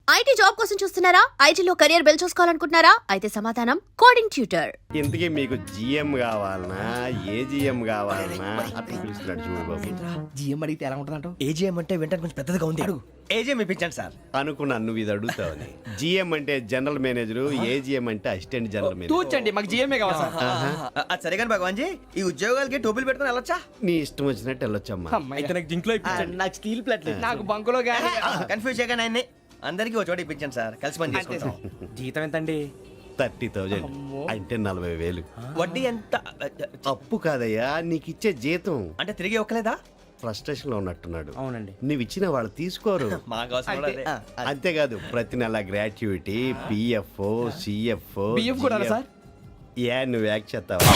IT job కోసం చూస్తున్నారా? ఐటీలో కెరియర్ బిల్డ్ చూసుకోవాలనుకుంటున్నారా? అయితే సమాధానం కోడింగ్ ట్యూటర్. ఇంతకీ మీకు జిఎం కావాలనా ఏజిఎం కావాలనా అట్లా పిలుస్తున్నాడు చూడు బాబు. జిఎం అడిగితే ఎలా ఉంటుందంట? ఏజీఎం అంటే వింటానికి కొంచెం పెద్దదిగా ఉంది. అడుగు. ఏజీఎం ఇప్పించండి సార్. అనుకున్నాను నువ్వు ఇది అడుగుతావని. జిఎం అంటే జనరల్ మేనేజర్, ఏజిఎం అంటే అసిస్టెంట్ జనరల్ మేనేజర్. తూచండి, మాకు జిఎంఏ కావాలి సార్. అది సరే కానీ భగవాన్ జీ, ఈ ఉద్యోగాలకి టోపీలు పెట్టుకుని వెళ్ళొచ్చా? నీ ఇష్టం వచ్చినట్టు వెళ్ళొచ్చమ్మా. అయితే నాకు జింక్లో ఇప్పించండి. నాకు స్టీల్ ప్లేట్ నాకు బంకులో కానీ. కన్ఫ్యూజ్ చేయగానే ఆయన్ని అందరికీ ఒక చోట ఇప్పించండి సార్, కలిసి పని చేసుకుంటాం. జీతం ఎంతండి? 30,000 అంటే 40,000. వడ్డీ ఎంత? అప్పు కాదయ్యా, నీకు ఇచ్చే జీతం. అంటే తిరిగి ఒక్కలేదా? ఫ్రస్ట్రేషన్ లో ఉన్నట్టున్నాడు. అవునండి. నువ్వు ఇచ్చిన వాళ్ళు తీసుకోరు. మాకు అవసరం కూడా అదే. అంతేకాదు ప్రతి నెల గ్రాట్యుటీ, పిఎఫ్, సిఎఫ్. బియ్యం కూడా సార్? ఏ నువ్వు యాక్ట్ చేస్తావా?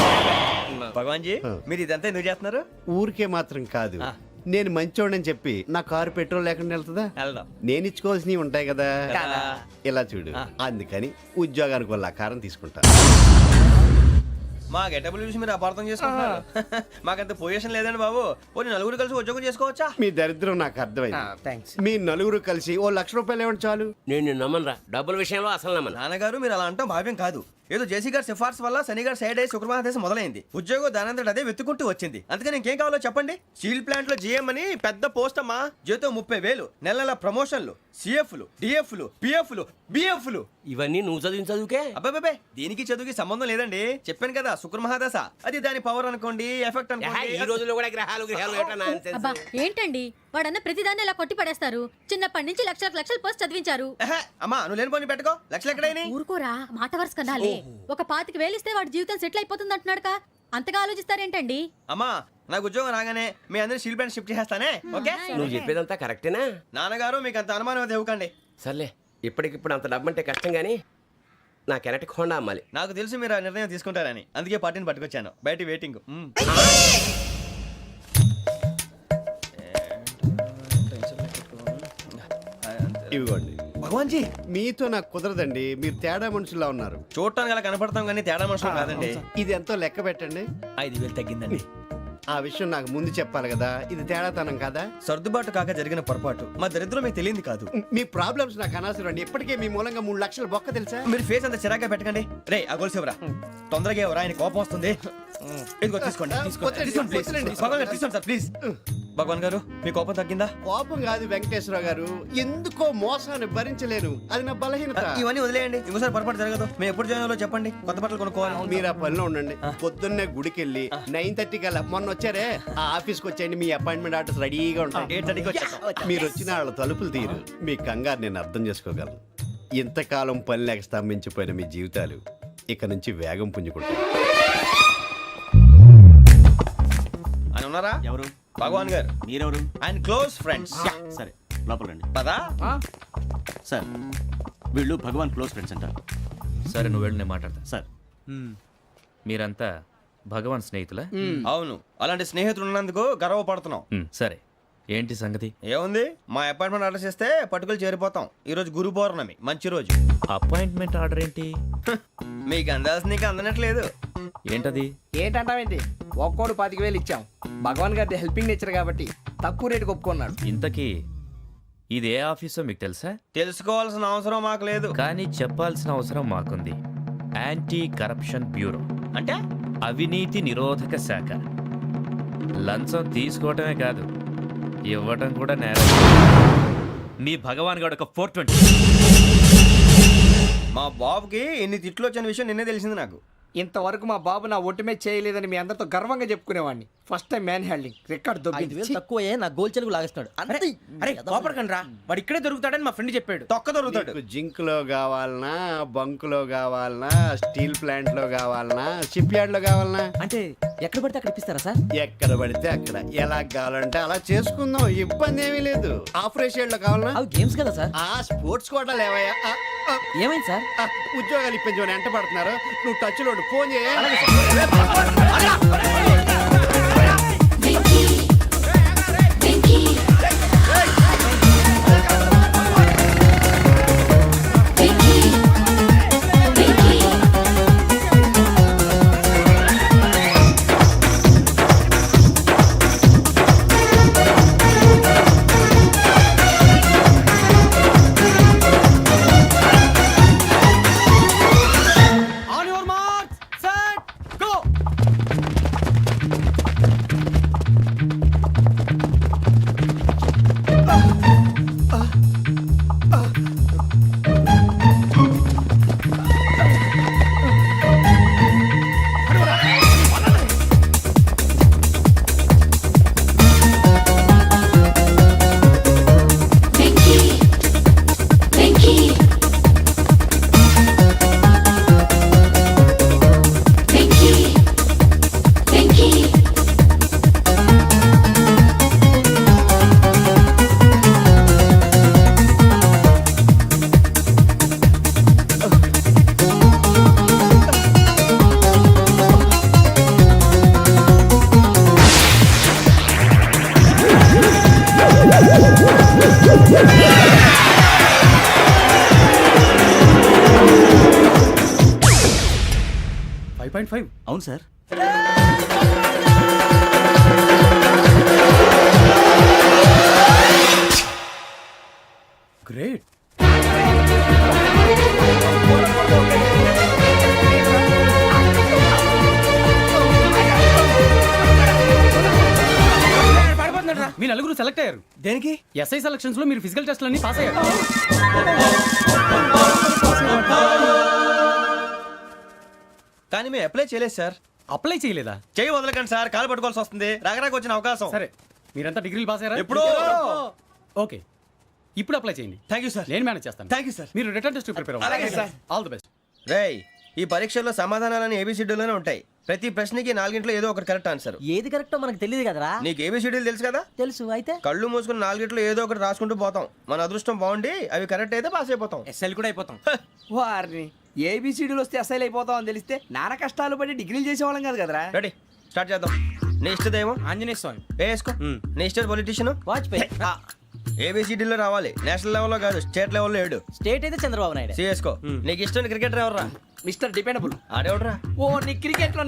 భగవాన్ జీ, మీరు ఇదంతా ఎందుకు చేస్తున్నారు? ఊరికే మాత్రం కాదు, నేను మంచోడని చెప్పి నా కారు పెట్రోల్ లేకుండా వెళ్తుందా? వెళ్దాం. నేను ఇచ్చుకోవాల్సినవి ఉంటాయి కదా. కదా. ఇలా చూడు, అందుకని ఉద్యోగానికి వాళ్ళ ఆకారం తీసుకుంటా. మా గెటబుల్ చూసి మీరు అపార్థం చేసుకుంటున్నారు. మాకంత పొజిషన్ లేదండి బాబు. పోనీ నలుగురు కలిసి ఉద్యోగం చేసుకోవచ్చా? మీ దరిద్రం నాకు అర్థమైంది. థ్యాంక్స్. మీ నలుగురు కలిసి ఓ ₹1,00,000 ఇవ్వండి చాలు. నేను నమ్మనరా, డబ్బుల విషయంలో అసలు నమ్మను. నాన్నగారు మీరు అలా అంటాం భావ్యం కాదు. ఏదో జేసీ గారి సిఫార్సు వల్ల శని గారు సైడ్ అయ్యి శుక్రవారం మొదలైంది. ఉద్యోగం దానంతటి అదే వెతుకుంటూ వచ్చింది. అందుకని ఇంకేం కావాలో చెప్పండి. స్టీల్ ప్లాంట్ లో జీఎం అని పెద్ద పోస్ట్ అమ్మా. జీతం 30,000, నెల నెల ప్రమోషన్లు, సిఎఫ్లు, డిఎఫ్లు, పిఎఫ్లు, బిఎఫ్లు. ఇవన్నీ నువ్వు చదివిన చదువుకే. అబ్బాబే, దీనికి చదువుకి సంబంధం లేదండి. చెప్పాను కదా, శుక్ర మహాదశ. అది దాని పవర్ అనుకోండి, ఎఫెక్ట్ ఈ అనుకోండి. రోజుల్లో కూడా గ్రహాలు ఏటా nonsense? అబ్బా ఏంటండి వాడన్న ప్రతిదాన్ని ఇలా కొట్టి పడేస్తారు. చిన్నప్పటి నుంచి లక్షలు పోస్ట్ చదివించారు. అమ్మా నువ్వు లేని పోనీ పెట్టుకో. లక్షలు ఎక్కడైనా ఊరుకోరా, మాట వరుస కదాలే. ఒక 25,000 ఇస్తే వాడి జీవితం సెటిల్ అయిపోతుంది అంటున్నాడుక. అంతగా ఆలోచిస్తారేంటండి? అమ్మా నాకు ఉద్యోగం రాగానే మీ అందరి స్టీల్ ప్లాంట్ షిఫ్ట్ చేస్తానే. ఓకే? నువ్వు చెప్పేదంతా కరెక్టేనా? నాన్నగారు మీకు అంత అనుమానం అది ఇవ్వకండి. సర్లే, ఇప్పటికిప్పుడు అంత డబ్బు అంటే కష్టం గానీ నాకు ఎలక్ట్రిక్ హోండా అమ్మాలి. నాకు తెలుసు మీరు ఆ నిర్ణయం తీసుకుంటారని, అందుకే పార్టీని పట్టుకొచ్చాను. బయట వెయిటింగ్. ఇవ్వండి. భగవాన్ జీ, మీతో నాకు కుదరదండి, మీరు తేడా మనుషుల్లా ఉన్నారు. చూడటానికి అలా కనపడతాం కానీ తేడా మనుషులు కాదండి. ఇది ఎంతో లెక్క పెట్టండి. 5,000 తగ్గిందండి. ఆ విషయం నాకు ముందు చెప్పాలి కదా, ఇది తేడాతనం కదా. సర్దుబాటు కాక జరిగిన పొరపాటు. మా దరిద్రం మీకు తెలియంది కాదు. మీ ప్రాబ్లమ్స్ నాకు అనవసరం అండి. ఇప్పటికే మీ మూలంగా 3 లక్షల బొక్క తెలుసా. మీరు ఫేస్ అంత చిరాగ్గా పెట్టకండి. రే ఆ గొలుసు ఎవరా? తొందరగా ఎవరా, ఆయన కోపం వస్తుంది. ఇదిగో తీసుకోండి. తీసుకోండి ప్లీజ్. భగవాన్ గారు తీసుకోండి సార్ ప్లీజ్. భగవాన్ గారు మీ కోపం తగ్గిందా? కోపం కాదు వెంకటేశ్వర గారు, ఎందుకో మోసాన్ని భరించలేను, అది నా బలహీనత. ఇవన్నీ వదిలేయండి, ఇంకోసారి పొరపాటు జరగదు. మేము ఎప్పుడు జాయిన్ అవ్వాలో చెప్పండి, కొత్త బట్టలు కొనుక్కోవాలి. మీరు ఆ పనిలో ఉండండి. పొద్దున్నే గుడికి వెళ్ళి 9:30 కల్లా, మొన్న వచ్చారే ఆ ఆఫీస్కి వచ్చేయండి. మీ అపాయింట్మెంట్ ఆర్డర్స్ రెడీగా ఉంటాయి. 8:30కి వచ్చేస్తాం. మీరు వచ్చిన వాళ్ళ తలుపులు తీరు. మీ కంగారు నేను అర్థం చేసుకోగలను. ఇంతకాలం పని లేక స్తంభించిపోయిన మీ జీవితాలు ఇక నుంచి వేగం పుంజుకుంటాయి. ఆయన ఉన్నారా? ఎవరు? భగవాన్ గారు. మీరెవరు? ఆయన క్లోజ్ ఫ్రెండ్స్. సరే లోపల రండి. పదా సార్ వీళ్ళు భగవాన్ క్లోజ్ ఫ్రెండ్స్ అంటారు. సరే నువ్వు వెళ్ళి నేను మాట్లాడతా. సార్ మీరంతా భగవాన్ స్నేహితులా? అవును, అలాంటి స్నేహితులు ఉన్నందుకు గర్వపడుతున్నాం. సరే ఏంటి సంగతి? ఏముంది, మా అపాయింట్మెంట్ ఆర్డర్ చేస్తే పట్టుకులు చేరిపోతాం. ఈ రోజు గురు పౌర్ణమి, మంచి రోజు. అపాయింట్మెంట్ ఆర్డర్ ఏంటి? మీకు అందాల్సిన నీకు అందనట్లేదు. ఏంటది? ఏంటంటావేంటి? ఒక్కోడు 25,000 ఇచ్చాం. భగవాన్ గారి హెల్పింగ్ నేచర్ కాబట్టి తక్కువ రేటుకి ఒప్పుకున్నాడు. ఇంతకీ ఇది ఏ ఆఫీసో మీకు తెలుసా? తెలుసుకోవాల్సిన అవసరం మాకు లేదు, కానీ చెప్పాల్సిన అవసరం మాకుంది. యాంటీ కరప్షన్ బ్యూరో అంటే అవినీతి నిరోధక శాఖ. లంచం తీసుకోవటమే కాదు, ఇవ్వటం కూడా నేరం. మీ భగవాన్ గారు ఒక 420. మా బాబుకి ఎన్ని తిట్లు వచ్చిన విషయం నిన్నే తెలిసింది నాకు. ఇంతవరకు మా బాబు నా ఒట్టుమే చేయలేదని మీ అందరితో గర్వంగా చెప్పుకునేవాడిని. First time man handing record దొబ్బింది. తక్కువే నా గోల్ చెలుగు లాగేస్తున్నాడు. అరే కోపడకండి రా, వాడు ఇక్కడే దొరుకుతాడని మా ఫ్రెండ్ చెప్పాడు. తొక్క దొరుకుతాడు. మీకు జింక్ లో కావాలనా, బంక్ లో కావాలనా, స్టీల్ ప్లాంట్ లో కావాలనా, షిప్ యార్డ్ లో కావాలనా? అంటే ఎక్కడ పడితే అక్కడ ఇప్పిస్తారా సార్? ఎక్కడ పడితే అక్కడ, ఎలా కావాలంటే అలా చేసుకుందాం, ఇబ్బంది ఏమీ లేదు. ఆపరేషన్ లో కావాలనా? అవి గేమ్స్ కదా సార్. ఆ స్పోర్ట్స్ కోటా లేవయ్యా. ఏమైంది సార్? ఉద్యోగాలు ఇప్పించమని ఎంట పడుతున్నారు. నువ్వు టచ్ లో ఫోన్ చేయ. 9.5 అవును సార్. గ్రేట్. మీ నలుగురు సెలెక్ట్ అయ్యారు. దేనికి? ఎస్ఐ సెలక్షన్స్ లో మీరు ఫిజికల్ టెస్ట్ అన్ని పాస్ అయ్యారు. కానీ మేము అప్లై చేయలేదు సార్. అప్లై చేయలేదా? చేయి వదలకండి సార్, కాలు పట్టుకోవాల్సి వస్తుంది. రాగరాకు వచ్చిన అవకాశం. సరే, మీరంతా డిగ్రీలు పాస్ అయ్యారా? ఎప్పుడో. ఓకే, ఇప్పుడు అప్లై చేయండి. Thank you sir. నేను మేనేజ్ చేస్తాను. Thank you sir. మీరు రిటర్న్ టెస్ట్ ప్రిపేర్ అలాగే అవ్వండి. సార్. All the best. రేయ్, ఈ పరీక్షల్లో సమాధానాలని ఏబిసిడ్యూల్లోనే ఉంటాయి. ప్రతి ప్రశ్నకి 4 ఏదో ఒకటి కరెక్ట్ ఆన్సర్. ఏది కరెక్టో మనకు తెలియదు కదరా. నీకు ఏబిసిడ్యూల్ తెలుసు కదా? తెలుసు. అయితే కళ్ళు మూసుకుని 4 ఏదో ఒకటి రాసుకుంటూ పోతాం. మన అదృష్టం బాగుండి అవి కరెక్ట్ అయితే పాస్ అయిపోతాం. ఎస్ఎల్ కూడా అయిపోతాం. వారిని ఏబిసిడీలు వస్తే ఎస్ఐలు అయిపోతాం అని తెలిస్తే నాన్న కష్టాలు పడి డిగ్రీలు చేసేవాళ్ళం కాదు కదరా. రెడీ, స్టార్ట్ చేద్దాం. నీ ఇష్టదేమో ఆంజనేయ స్వామి. వేసుకో. నీ ఇష్ట పొలిటీషియన్ వాజ్పేయి. ఏబిసిడీలో రావాలి. నేషనల్ లెవెల్లో కాదు, స్టేట్ లెవెల్లో 7. స్టేట్ అయితే చంద్రబాబు నాయుడు. సిఎస్కో. నీకు ఇష్టం క్రికెటర్ ఎవర్రా? Mister dependable. ఆడేవడరా? ఓ నీ క్రికెట్ లో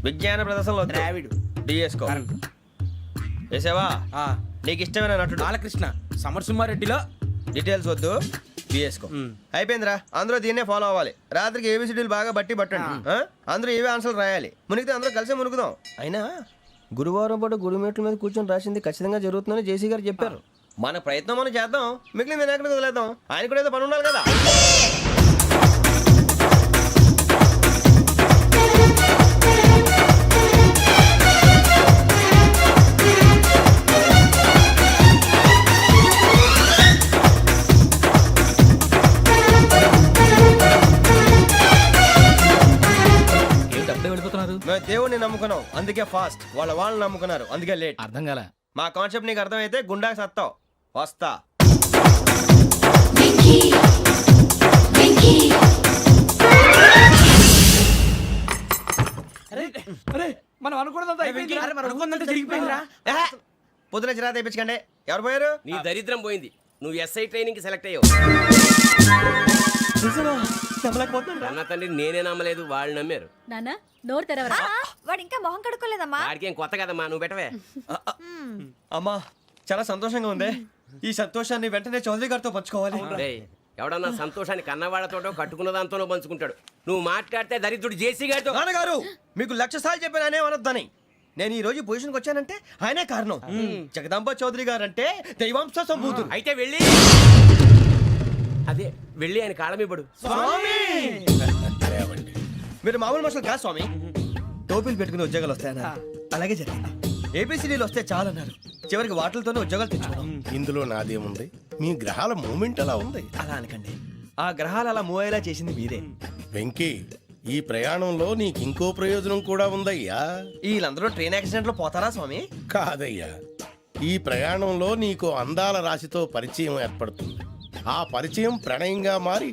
విజ్ఞాన ప్రదర్శనలో ద్రావిడు. డిఎస్కో. వేసావా? నీకు ఇష్టమైన నటుడు? బాలకృష్ణ. సమర్ సుమారెడ్డిలో డీటెయిల్స్ వద్దు, బిఎస్కో. అయిపోయిందిరా. అందరూ దీన్నే ఫాలో అవ్వాలి. రాత్రికి ఏబిసిడీలు బాగా బట్టి పట్టండి. అందరూ ఏవే ఆన్సర్లు రాయాలి. మునిగితే అందరూ కలిసి మునుగుదాం. అయినా గురువారం పాటు గురుమేట్ల మీద కూర్చొని రాసింది ఖచ్చితంగా జరుగుతుందని జేసీ గారు చెప్పారు. మన ప్రయత్నం మనం చేద్దాం, మిగిలింది నేను ఎక్కడికి వదిలేద్దాం. ఆయన కూడా ఏదో పని ఉండాలి కదా. మేము దేవుడిని నమ్ముకున్నాం, అందుకే ఫాస్ట్. వాళ్ళని నమ్ముకున్నారు, అందుకే లేట్. అర్థం కాల. మా కాన్సెప్ట్ నీకు అర్థమైతే గుండాకి సత్తావు. వస్తా. అరే మనం అనుకున్నదంతా జరిగిపోయిందిరా. పొద్దున చిరా తెప్పించకండి. ఎవరు పోయారు? నీ దరిద్రం పోయింది. నువ్వు ఎస్ఐ ట్రైనింగ్ సెలెక్ట్ అయ్యావు. అన్న తండ్రి నేనే నమ్మలేదు, వాళ్ళు నమ్మారు. నాన్న నోరు తెరవరా. వాడు ఇంకా మొహం కడుక్కోలేదమ్మా. వాడికి ఏం కొత్త కదమ్మా, నువ్వు పెట్టవే. అమ్మా, చాలా సంతోషంగా ఉంది. ఈ సంతోషాన్ని వెంటనే చౌదరి గారితో పంచుకోవాలి. డేయ్, ఎవడన్నా సంతోషాన్ని కన్నవాళ్లతోటో కట్టుకున్న దాంతోనో పంచుకుంటాడు. నువ్వు మాట్లాడితే దరిద్రుడు జేసీ గారితో. నాన్నగారు, మీకు 1,00,000 సార్లు చెప్పానే అనొద్దని. నేను ఈ రోజు పొజిషన్కి వచ్చానంటే ఆయనే కారణం. జగదాంబ చౌదరి గారు అంటే దైవాంశ సంభూతుడు. అయితే వెళ్ళి అదే వెళ్ళి ఆయన కాళ్ళమివ్వడు. మీరు మామూలు మనుషులు కాదు స్వామి. టోపీలు పెట్టుకుని ఉద్యోగాలు వస్తాయన్నారు, అలాగే జరిగింది. ఏబిసిడీలు వస్తే చాలన్నారు, చివరికి వాటిలతోనే ఉద్యోగాలు తెచ్చుకున్నాం. ఇందులో నాదేముంది? మీ గ్రహాల మూమెంట్ అలా ఉంది. అలా అనకండి, ఆ గ్రహాలు అలా మూవ్ అయ్యేలా చేసింది మీరే. వెంకీ, ఈ ప్రయాణంలో నీకు ఇంకో ప్రయోజనం కూడా ఉందయ్యా. వీళ్ళందరూ ట్రైన్ యాక్సిడెంట్ లో పోతారా స్వామి? కాదయ్యా, ఈ ప్రయాణంలో నీకు అందాల రాశితో పరిచయం ఏర్పడుతుంది. ఆ పరిచయం ప్రణయంగా మారి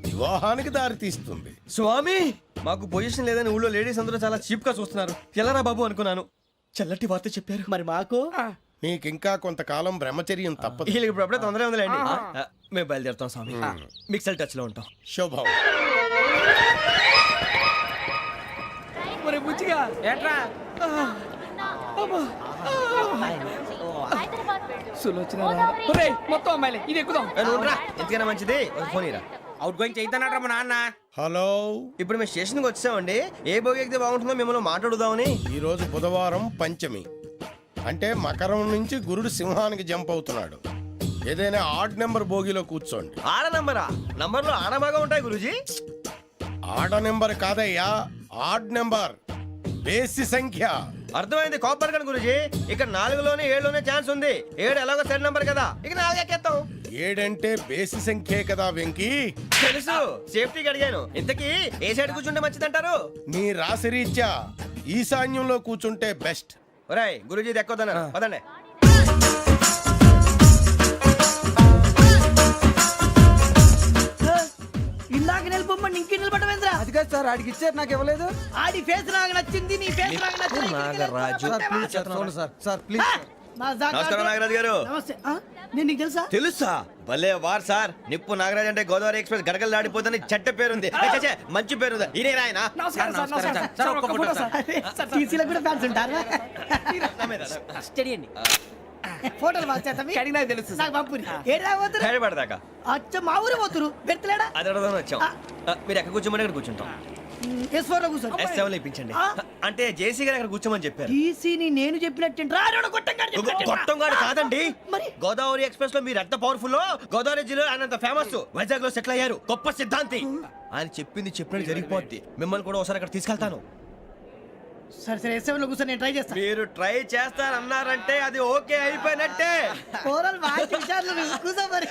వివాహానికి దారితీస్తుంది. స్వామి, మాకు పొజిషన్ లేదని ఊళ్ళో లేడీస్ అందరూ చాలా చీప్ గా చూస్తున్నారు. ఎలారా బాబు అనుకున్నాను. చల్లటి వార్త చెప్పారు. మరి మాకు నీకింకా కొంతకాలం బ్రహ్మచర్యం తప్పదు. వీళ్ళకి ఇప్పుడు అప్పుడే తొందరగా ఉందిలేండి. మేము బయలుదేరుతాం స్వామి. మిక్సల్ టచ్ లో ఉంటాం. శుభం. మరి బుచ్చిగా ఏట్రా సులోచన మొత్తం అమ్మాయిలే, ఇది ఎక్కుదాం. ఎందుకైనా మంచిది ఒక ఫోన్ ఇరా. అవుట్ గోయింగ్ చేద్దానట్రా మా నాన్న. హలో, ఇప్పుడు మేము స్టేషన్కి వచ్చామండి. ఏ బోగి ఎక్కితే బాగుంటుందో మిమ్మల్ని మాట్లాడుదామని. ఈరోజు బుధవారం పంచమి, అంటే మకరం నుంచి గురుడు సింహానికి జంప్ అవుతున్నాడు. ఏదైనా ఆడ్ నెంబర్ బోగిలో కూర్చోండి. ఆడ నంబరా? నంబర్లో ఆడ బాగా ఉంటాయి గురూజీ. ఆడ నెంబర్ కాదయ్యా, ఆడ్ నెంబర్, బేసి సంఖ్య. అర్థమైంది, కాపర్ కానీ గురూజీ. ఇక్కడ 4లోనే 7లోనే ఛాన్స్ ఉంది. 7 ఎలాగో సెడ్ నంబర్ కదా, ఇక 4 ఎక్కేస్తాం. 7 అంటే బేసి సంఖ్యే కదా వెంకీ. తెలుసు, సేఫ్టీకి అడిగాను. ఇంతకీ ఏ సైడ్ కూర్చుంటే మంచిదంటారు? నీ రాశి రీత్యా ఈశాన్యంలో కూర్చుంటే బెస్ట్. ఒరేయ్, గురూజీ దెక్కొద్దన్నారు, పదండి. ఇందాక నిలబొమ్మని ఇంకే నిలబడమేంద్రా. అది కాదు సార్, ఆడికి ఇచ్చారు, నాకు ఇవ్వలేదు. ఆడి ఫేస్ నాకు నచ్చింది, నీ ఫేస్ నాకు నచ్చింది. Nagaraju sir please sir, sir please. నమస్కారం నాగరాజు గారు. నమస్తే నేను నీకు తెలుసా తెలుసా? భలే వార్ సార్. నిప్పు నాగరాజ్ అంటే గోదావరి ఎక్స్ప్రెస్ గడగలు దాడిపోతుంది చెట్ట పేరుంది. ఛే, మంచి పేరుంది. ఇదే ఆయన నమస్కారం సార్ నమస్కారం సార్ ఒక్క ఫోటో సార్ టీసీలో కూడా ఫ్యాన్స్ ఉంటారు స్టడీ అండి ఫోటోలు పాస్ చేస్తాం కడిగినా తెలుసు నాకు పంపుని ఏడా పోతురు హైదరాబాద్ అచ్చ మా ఊరు పోతురు పెడతలేడా అది అడగదామని వచ్చాం. మీరు ఎక్కడ కూర్చోమని అక్కడ కూర్చుంటాం. S4 లో కూర్చో S7 ఇప్పించండి. అంటే జేసీ గారు అక్కడ కూర్చోమని చెప్పారు. టీసీని నేను చెప్పినట్టు రాడు గొట్టం గారు కాదండి. మరి? గోదావరి ఎక్స్ప్రెస్ లో మీరు ఎంత పవర్ఫుల్. గోదావరి జిల్లా ఆయన ఫేమస్. వైజాగ్ లో సెటిల్ అయ్యారు. గొప్ప సిద్ధాంతి. ఆయన చెప్పింది చెప్పినట్టు జరిగిపోద్ది. మిమ్మల్ని కూడా ఒకసారి అక్కడ తీసుకెళ్తాను. సరే సరే S7 లో కూర్చో నేను ట్రై చేస్తాను మీరు ట్రై చేస్తారన్నారంటే అది ఓకే అయిపోయినట్టే. ఓవరాల్ బాగా చూశారు కూర్చో మరి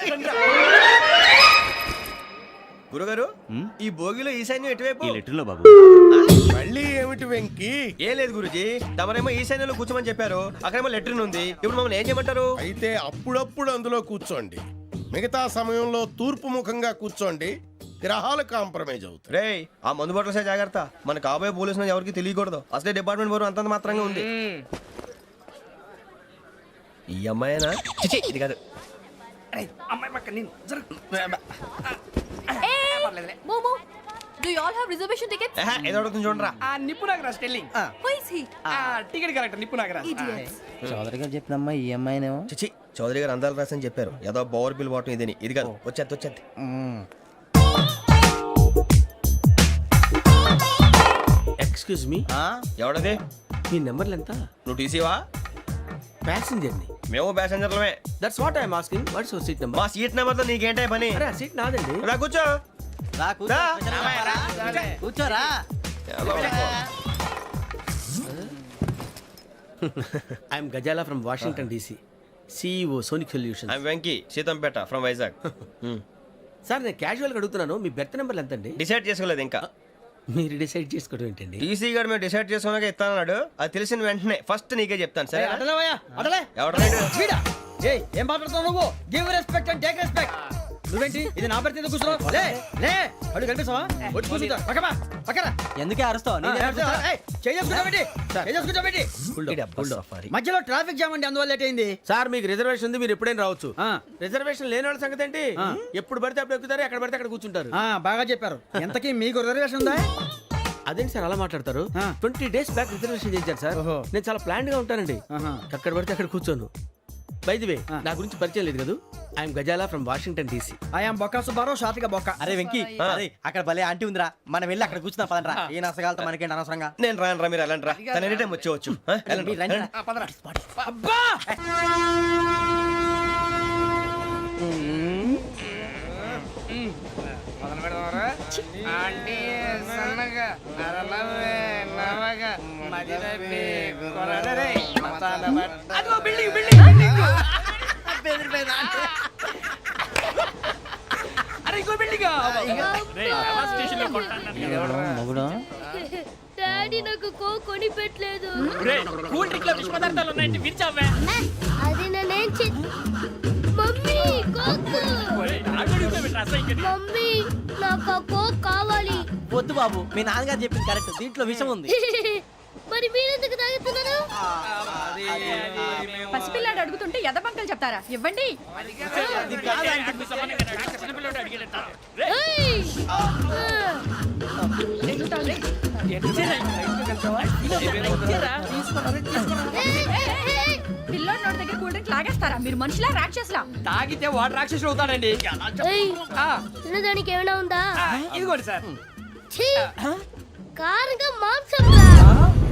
గురుగారు ఈ భోగిలో ఈశాన్యం ఎటువైపు? ఈ లెటర్లో బాబు. మళ్ళీ ఏమిటి వెంకీ? ఏం లేదు గురుజీ, తమరేమో ఈశాన్యంలో కూర్చోమని చెప్పారు. అక్కడేమో లెటర్ ఉంది. ఇప్పుడు మమ్మల్ని ఏం చేయమంటారు? అయితే అప్పుడప్పుడు అందులో కూర్చోండి, మిగతా సమయంలో తూర్పు ముఖంగా కూర్చోండి. గ్రహాలు కాంప్రమైజ్ అవుతాయి. రే ఆ మందు బట్టలసే జాగ్రత్త. మన కాబోయే పోలీసులు ఎవరికి తెలియకూడదు. అసలే డిపార్ట్మెంట్ బోరు అంతంత మాత్రంగా ఉంది. ఈ అమ్మాయినా? చిచి, ఇది కాదు. అమ్మాయి పక్క నేను మోమో do you all have reservation tickets? ఏహే, ఏదో అడుగుతుంది చూడరా. ఆ నిప్పు Nagaraj telling who is he? Ticket collector నిప్పు నాగరాజ్ చౌదరి గారు చెప్పినమ్మా ఈ అమ్మాయినేమో చిచి, చౌదరి గారు అందాలు రాసని చెప్పారు. ఏదో బోర్ బిల్ బాటం ఇదని. ఇది కాదు. వచ్చేది. Excuse me, ఎవడది? మీ నెంబర్లు ఎంత? నువ్వు టీసీవా? ప్యాసింజర్ ని. మేము ప్యాసెంజర్లమే. That's what I'm asking. What's your seat number? మా సీట్ నెంబర్తో నీకేంటే పని? అరే ఆ సీట్ నాదండి. రా కూర్చో. రా. కూర్చోరా I'm Gazala from Washington DC, CEO Sonic solution. I'm Venky, Seethampeta from Vizag. Sir నేను క్యాజువల్గా అడుగుతున్నాను, మీ బెర్త్ నెంబర్లు ఎంత అండి? డిసైడ్ చేసుకోలేదు ఇంకా. మీరు డిసైడ్ చేసుకోవడం ఏంటండి? టీసీ గారు మేము డిసైడ్ చేసుకున్నాక ఇస్తానన్నాడు. అది తెలిసిన వెంటనే ఫస్ట్ నీకే చెప్తాను. సరే అడలవయ్యా అడలే ఎవడలేడు. వీడా ఏయ్ ఏం మాట్లాడుతున్నావు నువ్వు give respect and take respect నువ్వేంటి ఇది నా పరిస్థితి కూర్చున్నావు లే లే అడుగు కనిపిస్తావా వచ్చి కూర్చుంటా పక్కమా పక్కన ఎందుకే అరుస్తావు మధ్యలో ట్రాఫిక్ జామ్ అండి అందువల్ల లేట్ అయింది సార్ మీకు రిజర్వేషన్ ఉంది, మీరు ఎప్పుడైనా రావచ్చు. రిజర్వేషన్ లేని వాళ్ళ సంగతి ఏంటి? ఎప్పుడు పడితే అప్పుడు ఎక్కుతారు, ఎక్కడ పడితే అక్కడ కూర్చుంటారు. బాగా చెప్పారు ఎంతకీ మీకు రిజర్వేషన్ ఉందా అదేంటి సార్ అలా మాట్లాడతారు? 20 days బ్యాక్ రిజర్వేషన్ చేశారు సార్. నేను చాలా ప్లాన్డ్ గా ఉంటానండి. ఎక్కడ పడితే అక్కడ కూర్చోను. బై ది వే, నా గురించి పరిచయం లేదు కదా. I'm Gazala from Washington DC. I'm Bokka Subbarao షాతిగా బొక్క అరే వెంకీ అక్కడ భలే ఆంటీ ఉందిరా మనం వెళ్ళి అక్కడ కూర్చున్నా పదరా ఏ నసగాలతో మనకేంటి అనవసరంగా నేను రాను రా, మీరు వెళ్ళండి రా. తన ఎనీ టైం వచ్చేవచ్చు. వెళ్ళండి. అబ్బా మొదలు పెడదామరా? ఆంటీ సన్నగా నరనవ్వే నవగా మదిరపి కొరడరే మసాలా బట్ట. అదిగో బిల్డింగ్ అరే ఇంకో బిల్డింగ్ డాడీ నాకు కోక్ కొని పెట్టలేదు. కూల్ డ్రింక్ లో విష పదార్థాలు ఉన్నాయంటే విరిచావే. అది నేనేం మమ్మీ కోక్. మమ్మీ నాకు కోక్ కావాలి. వద్దు బాబు మీ నాన్నగారు చెప్పింది కరెక్ట్ దీంట్లో విషయం ఉంది మరి మీరెందుకు తాగుతున్నారు? పసిపిల్లాడు అడుగుతుంటే ఎదబంకలు చెప్తారా? ఇవ్వండి. ఏయ్! పిల్లోడి నోటి దగ్గర కూల్ డ్రింక్ లాగేస్తారా? మీరు మనుషులా రాక్షసులా? తాగితే వాడు రాక్షసుడు అవుతాడండి. ఏయ్! తినడానికి ఏమైనా ఉందా? ఇదిగోండి సార్. ఛీ! కారంగా మాంసం